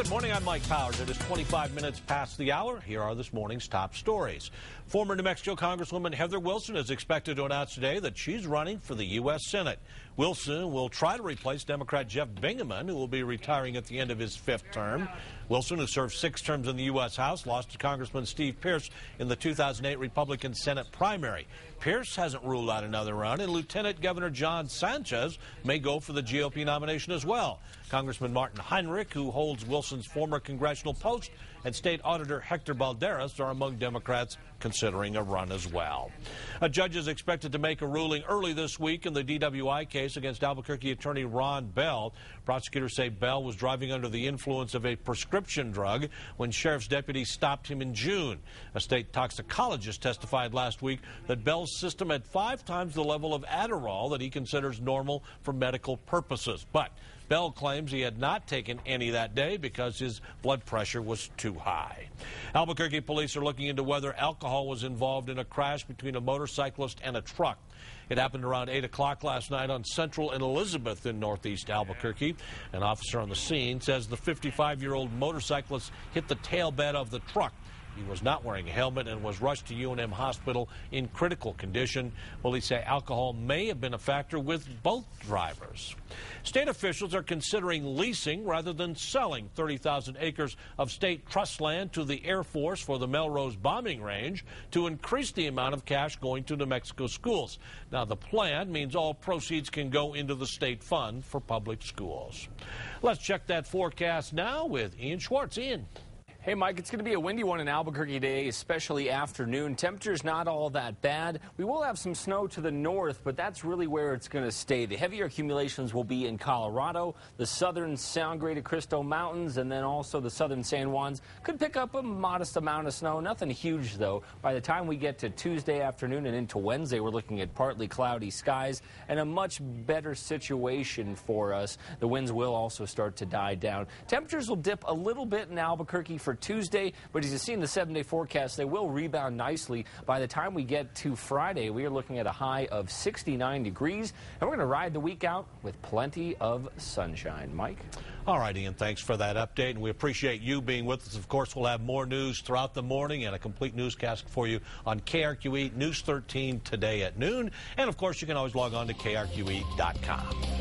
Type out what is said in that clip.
Good morning, I'm Mike Powers. It is 25 minutes past the hour. Here are this morning's top stories. Former New Mexico Congresswoman Heather Wilson is expected to announce today that she's running for the U.S. Senate. Wilson will try to replace Democrat Jeff Bingaman, who will be retiring at the end of his 5th term. Wilson, who served 6 terms in the U.S. House, lost to Congressman Steve Pearce in the 2008 Republican Senate primary. Pearce hasn't ruled out another run, and Lieutenant Governor John Sanchez may go for the GOP nomination as well. Congressman Martin Heinrich, who holds Wilson's former congressional post, and State Auditor Hector Balderas are among Democrats considering a run as well. A judge is expected to make a ruling early this week in the DWI case against Albuquerque attorney Ron Bell. Prosecutors say Bell was driving under the influence of a prescription drug when sheriff's deputies stopped him in June. A state toxicologist testified last week that Bell's system had 5 times the level of Adderall that he considers normal for medical purposes. But Bell claims he had not taken any that day because his blood pressure was too high. Albuquerque police are looking into whether alcohol was involved in a crash between a motorcyclist and a truck. It happened around 8 o'clock last night on Central and Elizabeth in northeast Albuquerque. An officer on the scene says the 55-year-old motorcyclist hit the tailbed of the truck. He was not wearing a helmet and was rushed to UNM Hospital in critical condition. Police say alcohol may have been a factor with both drivers. State officials are considering leasing rather than selling 30,000 acres of state trust land to the Air Force for the Melrose bombing range to increase the amount of cash going to New Mexico schools. Now, the plan means all proceeds can go into the state fund for public schools. Let's check that forecast now with Ian Schwartz. Ian. Hey, Mike, it's going to be a windy one in Albuquerque today, especially afternoon. Temperatures not all that bad. We will have some snow to the north, but that's really where it's going to stay. The heavier accumulations will be in Colorado, the southern Sangre de Cristo Mountains, and then also the southern San Juans. Could pick up a modest amount of snow. Nothing huge, though. By the time we get to Tuesday afternoon and into Wednesday, we're looking at partly cloudy skies and a much better situation for us. The winds will also start to die down. Temperatures will dip a little bit in Albuquerque for Tuesday, but as you see in the 7-day forecast, they will rebound nicely. By the time we get to Friday, we are looking at a high of 69 degrees, and we're going to ride the week out with plenty of sunshine. Mike? All right, Ian, thanks for that update, and we appreciate you being with us. Of course, we'll have more news throughout the morning and a complete newscast for you on KRQE News 13 today at noon. And, of course, you can always log on to KRQE.com.